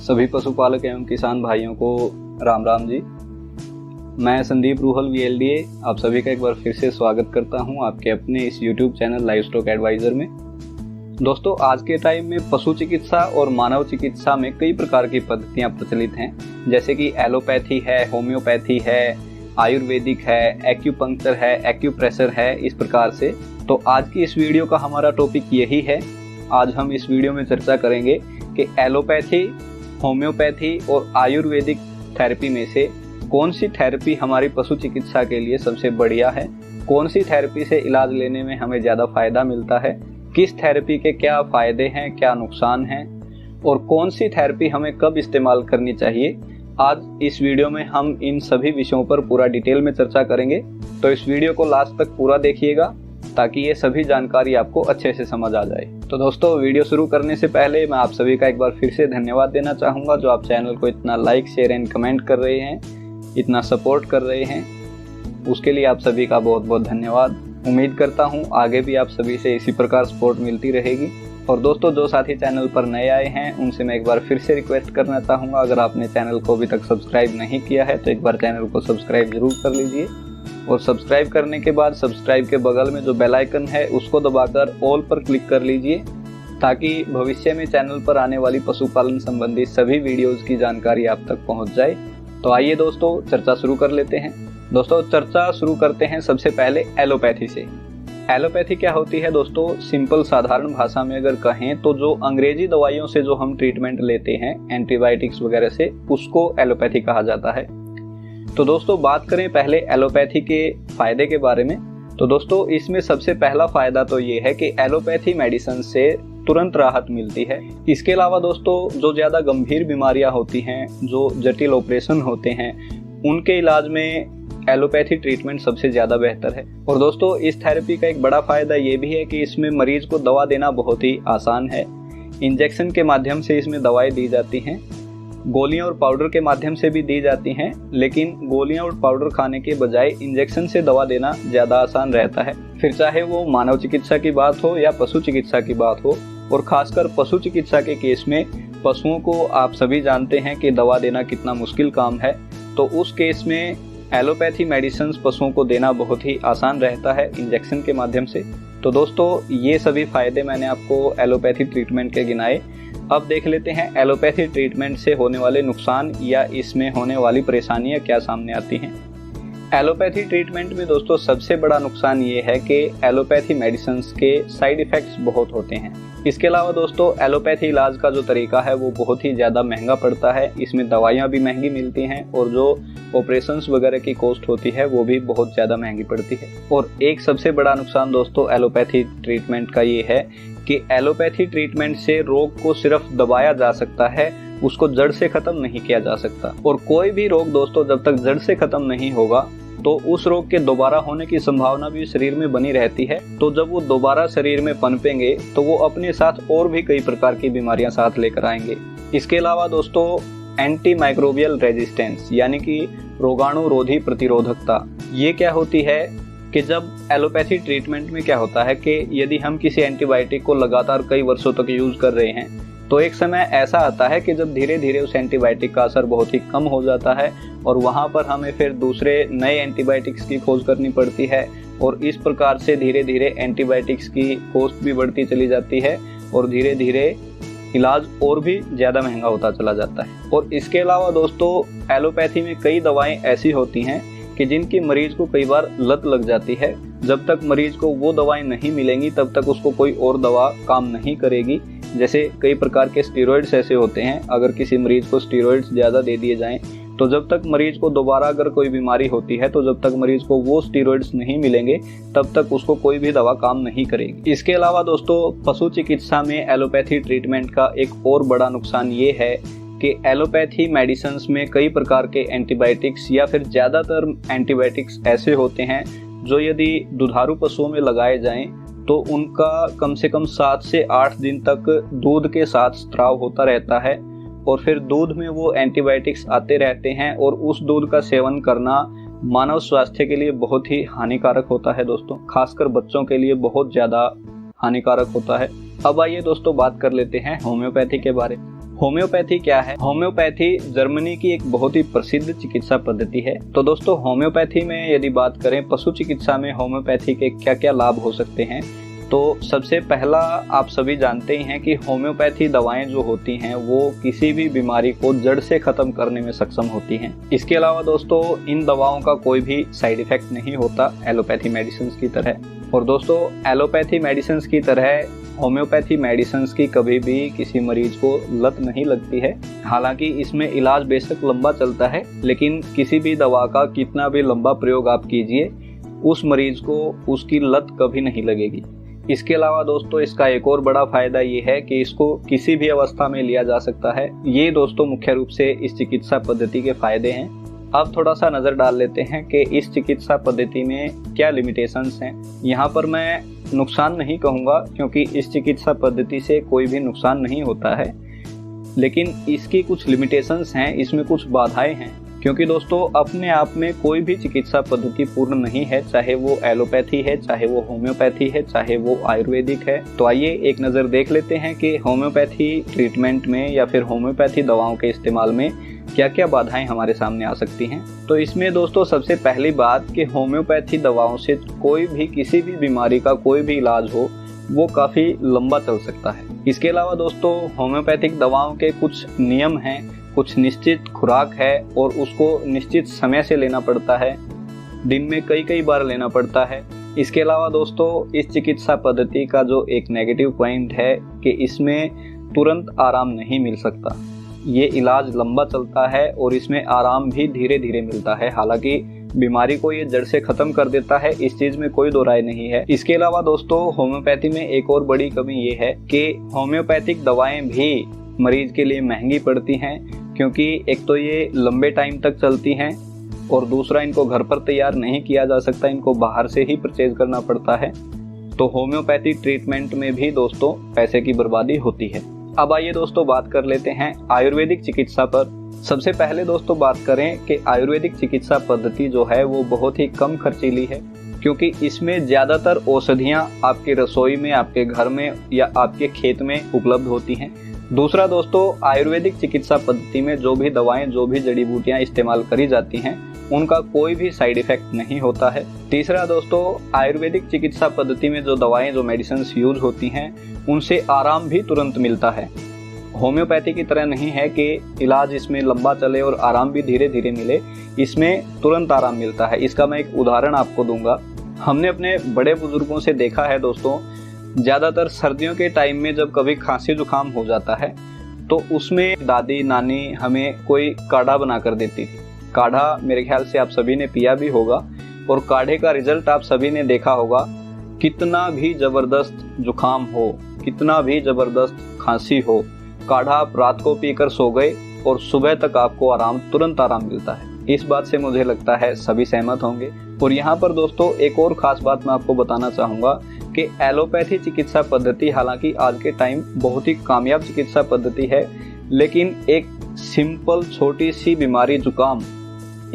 सभी पशुपालक एवं किसान भाइयों को राम राम जी। मैं संदीप रूहल VLDA आप सभी का एक बार फिर से स्वागत करता हूं आपके अपने इस YouTube channel Live Stock Advisor में। दोस्तों, आज के टाइम में पशु चिकित्सा और मानव चिकित्सा में कई प्रकार की पद्धतियां प्रचलित हैं, जैसे कि एलोपैथी है, होम्योपैथी है, आयुर्वेदिक है, एक्यूपंक्चर है, एक्यूप्रेशर है, इस प्रकार से। तो आज की इस वीडियो का हमारा टॉपिक यही है। आज हम इस वीडियो में चर्चा करेंगे कि एलोपैथी, होम्योपैथी और आयुर्वेदिक थेरेपी में से कौन सी थेरेपी हमारी पशु चिकित्सा के लिए सबसे बढ़िया है, कौन सी थेरेपी से इलाज लेने में हमें ज़्यादा फायदा मिलता है, किस थेरेपी के क्या फ़ायदे हैं, क्या नुकसान हैं और कौन सी थेरेपी हमें कब इस्तेमाल करनी चाहिए। आज इस वीडियो में हम इन सभी विषयों पर पूरा डिटेल में चर्चा करेंगे, तो इस वीडियो को लास्ट तक पूरा देखिएगा ताकि ये सभी जानकारी आपको अच्छे से समझ आ जाए। तो दोस्तों, वीडियो शुरू करने से पहले मैं आप सभी का एक बार फिर से धन्यवाद देना चाहूँगा, जो आप चैनल को इतना लाइक, शेयर एंड कमेंट कर रहे हैं, इतना सपोर्ट कर रहे हैं, उसके लिए आप सभी का बहुत बहुत धन्यवाद। उम्मीद करता हूँ आगे भी आप सभी से इसी प्रकार सपोर्ट मिलती रहेगी। और दोस्तों, जो साथी चैनल पर नए आए हैं उनसे मैं एक बार फिर से रिक्वेस्ट करना चाहूँगा, अगर आपने चैनल को अभी तक सब्सक्राइब नहीं किया है तो एक बार चैनल को सब्सक्राइब जरूर कर लीजिए। और सब्सक्राइब करने के बाद सब्सक्राइब के बगल में जो बेल आइकन है उसको दबाकर ऑल पर क्लिक कर लीजिए, ताकि भविष्य में चैनल पर आने वाली पशुपालन संबंधी सभी वीडियोस की जानकारी आप तक पहुंच जाए। तो आइए दोस्तों, चर्चा शुरू कर लेते हैं। दोस्तों, चर्चा शुरू करते हैं सबसे पहले एलोपैथी से। एलोपैथी क्या होती है दोस्तों? सिंपल साधारण भाषा में अगर कहें तो जो अंग्रेजी दवाइयों से जो हम ट्रीटमेंट लेते हैं, एंटीबायोटिक्स वगैरह से, उसको एलोपैथी कहा जाता है। तो दोस्तों, बात करें पहले एलोपैथी के फायदे के बारे में, तो दोस्तों इसमें सबसे पहला फायदा तो ये है कि एलोपैथी मेडिसिन से तुरंत राहत मिलती है। इसके अलावा दोस्तों, जो ज़्यादा गंभीर बीमारियां होती हैं, जो जटिल ऑपरेशन होते हैं, उनके इलाज में एलोपैथी ट्रीटमेंट सबसे ज़्यादा बेहतर है। और दोस्तों, इस थेरेपी का एक बड़ा फायदा ये भी है कि इसमें मरीज को दवा देना बहुत ही आसान है। इंजेक्शन के माध्यम से इसमें दवाएं दी जाती हैं, गोलियां और पाउडर के माध्यम से भी दी जाती हैं, लेकिन गोलियां और पाउडर खाने के बजाय इंजेक्शन से दवा देना ज़्यादा आसान रहता है। फिर चाहे वो मानव चिकित्सा की बात हो या पशु चिकित्सा की बात हो, और ख़ासकर पशु चिकित्सा के केस में पशुओं को आप सभी जानते हैं कि दवा देना कितना मुश्किल काम है, तो उस केस में एलोपैथी मेडिसिन पशुओं को देना बहुत ही आसान रहता है इंजेक्शन के माध्यम से। तो दोस्तों, ये सभी फायदे मैंने आपको एलोपैथी ट्रीटमेंट के गिनाए। अब देख लेते हैं एलोपैथी ट्रीटमेंट से होने वाले नुकसान या इसमें होने वाली परेशानियां क्या सामने आती हैं। एलोपैथी ट्रीटमेंट में दोस्तों सबसे बड़ा नुकसान ये है कि एलोपैथी मेडिसिन्स के साइड इफ़ेक्ट्स बहुत होते हैं। इसके अलावा दोस्तों, एलोपैथी इलाज का जो तरीका है वो बहुत ही ज़्यादा महंगा पड़ता है। इसमें दवाइयाँ भी महंगी मिलती हैं और जो ऑपरेशंस वगैरह की कॉस्ट होती है वो भी बहुत ज़्यादा महंगी पड़ती है। और एक सबसे बड़ा नुकसान दोस्तों एलोपैथी ट्रीटमेंट का ये है कि एलोपैथी ट्रीटमेंट से रोग को सिर्फ दबाया जा सकता है, उसको जड़ से ख़त्म नहीं किया जा सकता। और कोई भी रोग दोस्तों जब तक जड़ से ख़त्म नहीं होगा तो उस रोग के दोबारा होने की संभावना भी शरीर में बनी रहती है। तो जब वो दोबारा शरीर में पनपेंगे तो वो अपने साथ और भी कई प्रकार की बीमारियां साथ लेकर आएंगे। इसके अलावा दोस्तों, एंटी माइक्रोबियल रेजिस्टेंस यानी कि रोगाणुरोधी प्रतिरोधकता, ये क्या होती है कि जब एलोपैथी ट्रीटमेंट में क्या होता है कि यदि हम किसी एंटीबायोटिक को लगातार कई वर्षों तक यूज़ कर रहे हैं तो एक समय ऐसा आता है कि जब धीरे धीरे उस एंटीबायोटिक का असर बहुत ही कम हो जाता है और वहाँ पर हमें फिर दूसरे नए एंटीबायोटिक्स की खोज करनी पड़ती है। और इस प्रकार से धीरे धीरे एंटीबायोटिक्स की कॉस्ट भी बढ़ती चली जाती है और धीरे धीरे इलाज और भी ज़्यादा महंगा होता चला जाता है। और इसके अलावा दोस्तों, एलोपैथी में कई दवाएँ ऐसी होती हैं कि जिनकी मरीज को कई बार लत लग जाती है। जब तक मरीज को वो दवाएं नहीं मिलेंगी तब तक उसको कोई और दवा काम नहीं करेगी। जैसे कई प्रकार के स्टेरॉइड्स ऐसे होते हैं, अगर किसी मरीज को स्टेरॉइड्स ज़्यादा दे दिए जाएं तो जब तक मरीज को दोबारा अगर कोई बीमारी होती है तो जब तक मरीज को वो स्टेरॉइड्स नहीं मिलेंगे तब तक उसको कोई भी दवा काम नहीं करेगी। इसके अलावा दोस्तों, पशु चिकित्सा में एलोपैथी ट्रीटमेंट का एक और बड़ा नुकसान ये है कि एलोपैथी मेडिसिन्स में कई प्रकार के एंटीबायोटिक्स या फिर ज़्यादातर एंटीबायोटिक्स ऐसे होते हैं जो यदि दुधारू पशुओं में लगाए जाएं तो उनका कम से कम 7 से 8 दिन तक दूध के साथ स्त्राव होता रहता है और फिर दूध में वो एंटीबायोटिक्स आते रहते हैं और उस दूध का सेवन करना मानव स्वास्थ्य के लिए बहुत ही हानिकारक होता है दोस्तों, खासकर बच्चों के लिए बहुत ज़्यादा हानिकारक होता है। अब आइए दोस्तों बात कर लेते हैं होम्योपैथी के बारे में। होम्योपैथी क्या है? होम्योपैथी जर्मनी की एक बहुत ही प्रसिद्ध चिकित्सा पद्धति है। तो दोस्तों, होम्योपैथी में यदि बात करें पशु चिकित्सा में होम्योपैथी के क्या क्या लाभ हो सकते हैं, तो सबसे पहला आप सभी जानते ही हैं कि होम्योपैथी दवाएं जो होती हैं वो किसी भी बीमारी को जड़ से खत्म करने में सक्षम होती हैं। इसके अलावा दोस्तों, इन दवाओं का कोई भी साइड इफेक्ट नहीं होता एलोपैथी मेडिसिन की तरह। और दोस्तों, एलोपैथी मेडिसिन की तरह होम्योपैथी मेडिसिन की कभी भी किसी मरीज को लत नहीं लगती है। हालांकि इसमें इलाज बेशक लंबा चलता है, लेकिन किसी भी दवा का कितना भी लंबा प्रयोग आप कीजिए, उस मरीज को उसकी लत कभी नहीं लगेगी। इसके अलावा दोस्तों, इसका एक और बड़ा फायदा ये है कि इसको किसी भी अवस्था में लिया जा सकता है। ये दोस्तों मुख्य रूप से इस चिकित्सा पद्धति के फायदे हैं। अब थोड़ा सा नज़र डाल लेते हैं कि इस चिकित्सा पद्धति में क्या लिमिटेशंस हैं। यहाँ पर मैं नुकसान नहीं कहूँगा, क्योंकि इस चिकित्सा पद्धति से कोई भी नुकसान नहीं होता है, लेकिन इसकी कुछ लिमिटेशंस हैं, इसमें कुछ बाधाएं हैं। क्योंकि दोस्तों, अपने आप में कोई भी चिकित्सा पद्धति पूर्ण नहीं है, चाहे वो एलोपैथी है, चाहे वो होम्योपैथी है, चाहे वो आयुर्वेदिक है। तो आइए एक नज़र देख लेते हैं कि होम्योपैथी ट्रीटमेंट में या फिर होम्योपैथी दवाओं के इस्तेमाल में क्या क्या बाधाएं हमारे सामने आ सकती हैं। तो इसमें दोस्तों सबसे पहली बात कि होम्योपैथी दवाओं से कोई भी किसी भी बीमारी का कोई भी इलाज हो वो काफ़ी लंबा चल सकता है। इसके अलावा दोस्तों, होम्योपैथिक दवाओं के कुछ नियम हैं, कुछ निश्चित खुराक है और उसको निश्चित समय से लेना पड़ता है, दिन में कई बार लेना पड़ता है। इसके अलावा दोस्तों, इस चिकित्सा पद्धति का जो एक नेगेटिव पॉइंट है कि इसमें तुरंत आराम नहीं मिल सकता। ये इलाज लंबा चलता है और इसमें आराम भी धीरे धीरे मिलता है। हालांकि बीमारी को ये जड़ से खत्म कर देता है, इस चीज में कोई दो राय नहीं है। इसके अलावा दोस्तों, होम्योपैथी में एक और बड़ी कमी ये है कि होम्योपैथिक दवाएं भी मरीज के लिए महंगी पड़ती हैं, क्योंकि एक तो ये लंबे टाइम तक चलती हैं और दूसरा इनको घर पर तैयार नहीं किया जा सकता, इनको बाहर से ही परचेज करना पड़ता है। तो होम्योपैथी ट्रीटमेंट में भी दोस्तों पैसे की बर्बादी होती है। अब आइए दोस्तों बात कर लेते हैं आयुर्वेदिक चिकित्सा पर। सबसे पहले दोस्तों बात करें कि आयुर्वेदिक चिकित्सा पद्धति जो है वो बहुत ही कम खर्चीली है, क्योंकि इसमें ज़्यादातर औषधियाँ आपके रसोई में, आपके घर में या आपके खेत में उपलब्ध होती हैं। दूसरा दोस्तों, आयुर्वेदिक चिकित्सा पद्धति में जो भी दवाएं, जो भी जड़ी बूटियां इस्तेमाल करी जाती हैं, उनका कोई भी साइड इफेक्ट नहीं होता है। तीसरा दोस्तों, आयुर्वेदिक चिकित्सा पद्धति में जो दवाएं, जो मेडिसिन यूज होती हैं, उनसे आराम भी तुरंत मिलता है। होम्योपैथी की तरह नहीं है कि इलाज इसमें लंबा चले और आराम भी धीरे धीरे मिले, इसमें तुरंत आराम मिलता है। इसका मैं एक उदाहरण आपको दूंगा। हमने अपने बड़े बुजुर्गों से देखा है दोस्तों, ज़्यादातर सर्दियों के टाइम में जब कभी खांसी जुकाम हो जाता है तो उसमें दादी नानी हमें कोई काढ़ा बना कर देती थी। काढ़ा मेरे ख्याल से आप सभी ने पिया भी होगा और काढ़े का रिजल्ट आप सभी ने देखा होगा। कितना भी ज़बरदस्त जुकाम हो, कितना भी ज़बरदस्त खांसी हो, काढ़ा आप रात को पीकर सो गए और सुबह तक आपको तुरंत आराम मिलता है। इस बात से मुझे लगता है सभी सहमत होंगे। और यहाँ पर दोस्तों एक और ख़ास बात मैं आपको बताना चाहूँगा कि एलोपैथी चिकित्सा पद्धति हालांकि आज के टाइम बहुत ही कामयाब चिकित्सा पद्धति है, लेकिन एक सिंपल छोटी सी बीमारी जुकाम,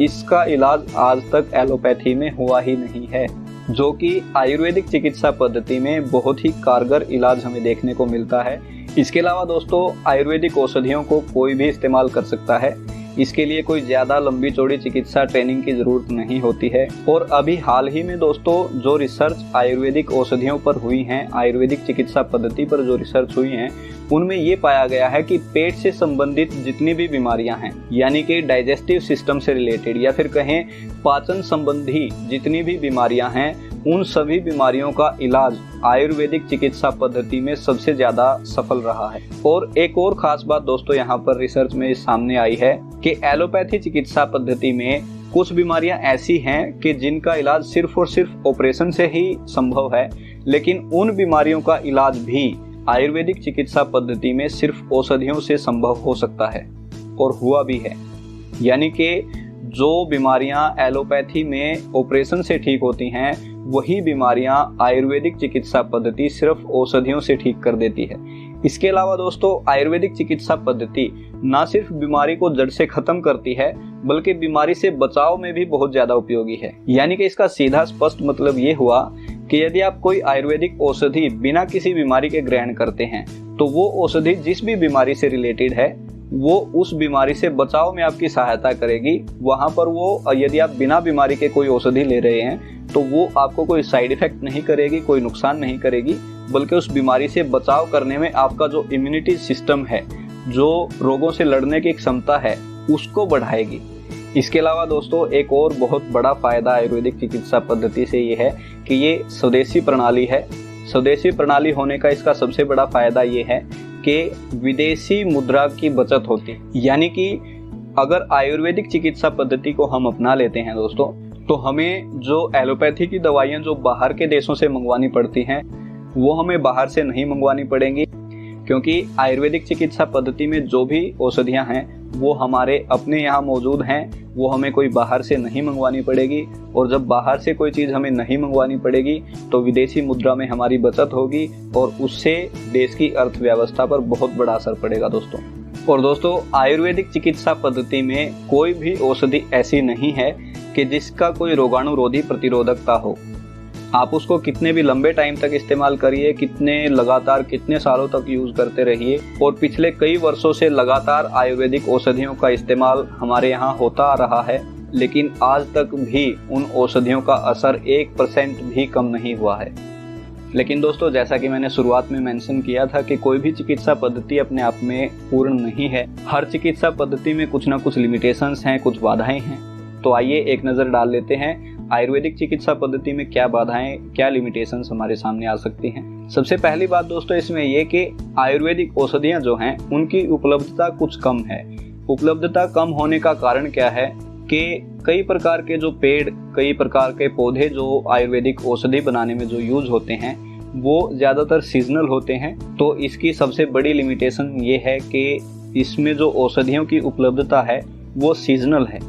इसका इलाज आज तक एलोपैथी में हुआ ही नहीं है, जो कि आयुर्वेदिक चिकित्सा पद्धति में बहुत ही कारगर इलाज हमें देखने को मिलता है। इसके अलावा दोस्तों, आयुर्वेदिक औषधियों को कोई भी इस्तेमाल कर सकता है, इसके लिए कोई ज़्यादा लंबी चौड़ी चिकित्सा ट्रेनिंग की ज़रूरत नहीं होती है। और अभी हाल ही में दोस्तों जो रिसर्च आयुर्वेदिक औषधियों पर हुई हैं, आयुर्वेदिक चिकित्सा पद्धति पर जो रिसर्च हुई हैं, उनमें ये पाया गया है कि पेट से संबंधित जितनी भी बीमारियां हैं, यानी कि डाइजेस्टिव सिस्टम से रिलेटेड या फिर कहें पाचन संबंधी जितनी भी बीमारियां हैं, उन सभी बीमारियों का इलाज आयुर्वेदिक चिकित्सा पद्धति में सबसे ज़्यादा सफल रहा है। और एक और ख़ास बात दोस्तों यहाँ पर रिसर्च में सामने आई है कि एलोपैथी चिकित्सा पद्धति में कुछ बीमारियां ऐसी हैं कि जिनका इलाज सिर्फ और सिर्फ ऑपरेशन से ही संभव है, लेकिन उन बीमारियों का इलाज भी आयुर्वेदिक चिकित्सा पद्धति में सिर्फ औषधियों से संभव हो सकता है और हुआ भी है। यानी कि जो बीमारियां एलोपैथी में ऑपरेशन से ठीक होती हैं, वही बीमारियां आयुर्वेदिक चिकित्सा पद्धति सिर्फ औषधियों से ठीक कर देती है। इसके अलावा दोस्तों आयुर्वेदिक चिकित्सा पद्धति न सिर्फ बीमारी को जड़ से खत्म करती है, बल्कि बीमारी से बचाव में भी बहुत ज़्यादा उपयोगी है। यानी कि इसका सीधा स्पष्ट मतलब ये हुआ कि यदि आप कोई आयुर्वेदिक औषधि बिना किसी बीमारी के ग्रहण करते हैं तो वो औषधि जिस भी बीमारी से रिलेटेड है वो उस बीमारी से बचाव में आपकी सहायता करेगी। वहाँ पर वो यदि आप बिना बीमारी के कोई औषधि ले रहे हैं तो वो आपको कोई साइड इफेक्ट नहीं करेगी, कोई नुकसान नहीं करेगी, बल्कि उस बीमारी से बचाव करने में आपका जो इम्यूनिटी सिस्टम है, जो रोगों से लड़ने की क्षमता है, उसको बढ़ाएगी। इसके अलावा दोस्तों एक और बहुत बड़ा फायदा आयुर्वेदिक चिकित्सा पद्धति से ये है कि ये स्वदेशी प्रणाली है। स्वदेशी प्रणाली होने का इसका सबसे बड़ा फायदा ये है कि विदेशी मुद्रा की बचत होती है। यानी कि अगर आयुर्वेदिक चिकित्सा पद्धति को हम अपना लेते हैं दोस्तों, तो हमें जो एलोपैथी की दवाइयाँ जो बाहर के देशों से मंगवानी पड़ती हैं वो हमें बाहर से नहीं मंगवानी पड़ेंगी, क्योंकि आयुर्वेदिक चिकित्सा पद्धति में जो भी औषधियाँ हैं वो हमारे अपने यहाँ मौजूद हैं, वो हमें कोई बाहर से नहीं मंगवानी पड़ेगी। और जब बाहर से कोई चीज़ हमें नहीं मंगवानी पड़ेगी तो विदेशी मुद्रा में हमारी बचत होगी और उससे देश की अर्थव्यवस्था पर बहुत बड़ा असर पड़ेगा दोस्तों। और दोस्तों आयुर्वेदिक चिकित्सा पद्धति में कोई भी औषधि ऐसी नहीं है कि जिसका कोई रोगाणुरोधी प्रतिरोधकता हो। आप उसको कितने भी लंबे टाइम तक इस्तेमाल करिए, कितने सालों तक यूज़ करते रहिए। और पिछले कई वर्षों से लगातार आयुर्वेदिक औषधियों का इस्तेमाल हमारे यहाँ होता आ रहा है, लेकिन आज तक भी उन औषधियों का असर 1% भी कम नहीं हुआ है। लेकिन दोस्तों जैसा कि मैंने शुरुआत में मेंशन किया था कि कोई भी चिकित्सा पद्धति अपने आप में पूर्ण नहीं है। हर चिकित्सा पद्धति में कुछ ना कुछ लिमिटेशंस हैं, कुछ बाधाएं हैं। तो आइए एक नज़र डाल लेते हैं आयुर्वेदिक चिकित्सा पद्धति में क्या बाधाएं, क्या लिमिटेशंस हमारे सामने आ सकती हैं। सबसे पहली बात दोस्तों इसमें ये कि आयुर्वेदिक औषधियाँ जो हैं उनकी उपलब्धता कुछ कम है। उपलब्धता कम होने का कारण क्या है कि कई प्रकार के जो पेड़, कई प्रकार के पौधे जो आयुर्वेदिक औषधि बनाने में जो यूज होते हैं वो ज़्यादातर सीजनल होते हैं। तो इसकी सबसे बड़ी लिमिटेशन ये है कि इसमें जो औषधियों की उपलब्धता है वो सीजनल है।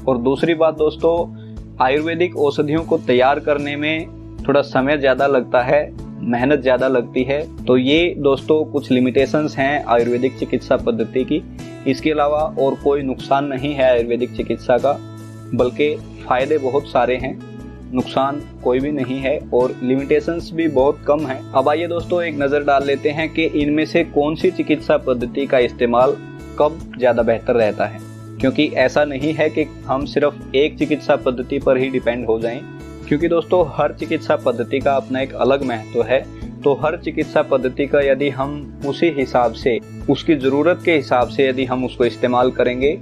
और दूसरी बात दोस्तों, आयुर्वेदिक औषधियों को तैयार करने में थोड़ा समय ज़्यादा लगता है, मेहनत ज़्यादा लगती है। तो ये दोस्तों कुछ लिमिटेशंस हैं आयुर्वेदिक चिकित्सा पद्धति की। इसके अलावा और कोई नुकसान नहीं है आयुर्वेदिक चिकित्सा का, बल्कि फ़ायदे बहुत सारे हैं, नुकसान कोई भी नहीं है और लिमिटेशंस भी बहुत कम हैं। अब आइए दोस्तों एक नज़र डाल लेते हैं कि इनमें से कौन सी चिकित्सा पद्धति का इस्तेमाल कब ज़्यादा बेहतर रहता है। क्योंकि ऐसा नहीं है कि हम सिर्फ एक चिकित्सा पद्धति पर ही डिपेंड हो जाएं, क्योंकि दोस्तों हर चिकित्सा पद्धति का अपना एक अलग महत्व है। तो हर चिकित्सा पद्धति का यदि हम उसी हिसाब से, उसकी ज़रूरत के हिसाब से यदि हम उसको इस्तेमाल करेंगे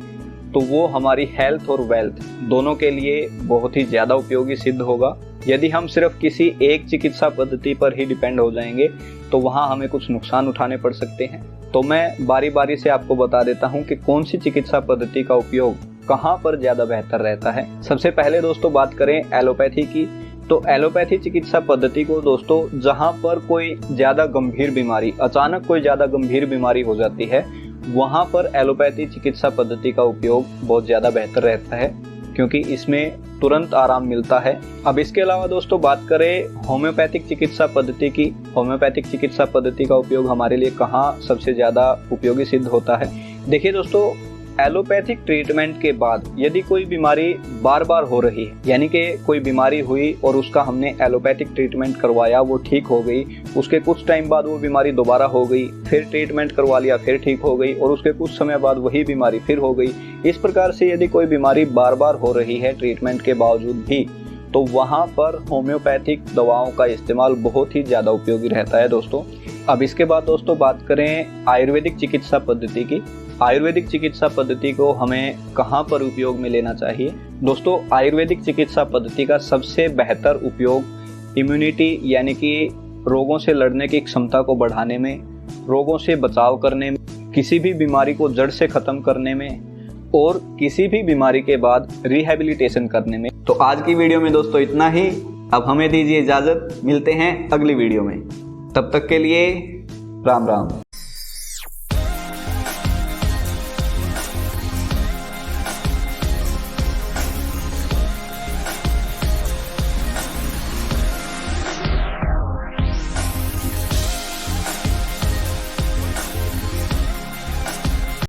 तो वो हमारी हेल्थ और वेल्थ दोनों के लिए बहुत ही ज़्यादा उपयोगी सिद्ध होगा। यदि हम सिर्फ किसी एक चिकित्सा पद्धति पर ही डिपेंड हो जाएंगे तो वहाँ हमें कुछ नुकसान उठाने पड़ सकते हैं। तो मैं बारी बारी से आपको बता देता हूँ कि कौन सी चिकित्सा पद्धति का उपयोग कहाँ पर ज़्यादा बेहतर रहता है। सबसे पहले दोस्तों बात करें एलोपैथी की, तो एलोपैथी चिकित्सा पद्धति को दोस्तों जहाँ पर कोई ज़्यादा गंभीर बीमारी, अचानक कोई ज़्यादा गंभीर बीमारी हो जाती है, वहाँ पर एलोपैथी चिकित्सा पद्धति का उपयोग बहुत ज़्यादा बेहतर रहता है, क्योंकि इसमें तुरंत आराम मिलता है। अब इसके अलावा दोस्तों बात करें होम्योपैथिक चिकित्सा पद्धति की। होम्योपैथिक चिकित्सा पद्धति का उपयोग हमारे लिए कहाँ सबसे ज़्यादा उपयोगी सिद्ध होता है। देखिए दोस्तों, एलोपैथिक ट्रीटमेंट के बाद यदि कोई बीमारी बार बार हो रही है, यानी कि कोई बीमारी हुई और उसका हमने एलोपैथिक ट्रीटमेंट करवाया, वो ठीक हो गई, उसके कुछ टाइम बाद वो बीमारी दोबारा हो गई, फिर ट्रीटमेंट करवा लिया, फिर ठीक हो गई, और उसके कुछ समय बाद वही बीमारी फिर हो गई। इस प्रकार से यदि कोई बीमारी बार बार हो रही है ट्रीटमेंट के बावजूद भी, तो वहाँ पर होम्योपैथिक दवाओं का इस्तेमाल बहुत ही ज़्यादा उपयोगी रहता है दोस्तों। अब इसके बाद दोस्तों बात करें आयुर्वेदिक चिकित्सा पद्धति की। आयुर्वेदिक चिकित्सा पद्धति को हमें कहाँ पर उपयोग में लेना चाहिए। दोस्तों, आयुर्वेदिक चिकित्सा पद्धति का सबसे बेहतर उपयोग इम्यूनिटी, यानी कि रोगों से लड़ने की क्षमता को बढ़ाने में, रोगों से बचाव करने में, किसी भी बीमारी को जड़ से ख़त्म करने में और किसी भी बीमारी के बाद रिहेबिलिटेशन करने में। तो आज की वीडियो में दोस्तों इतना ही। अब हमें दीजिए इजाज़त, मिलते हैं अगली वीडियो में। तब तक के लिए राम राम।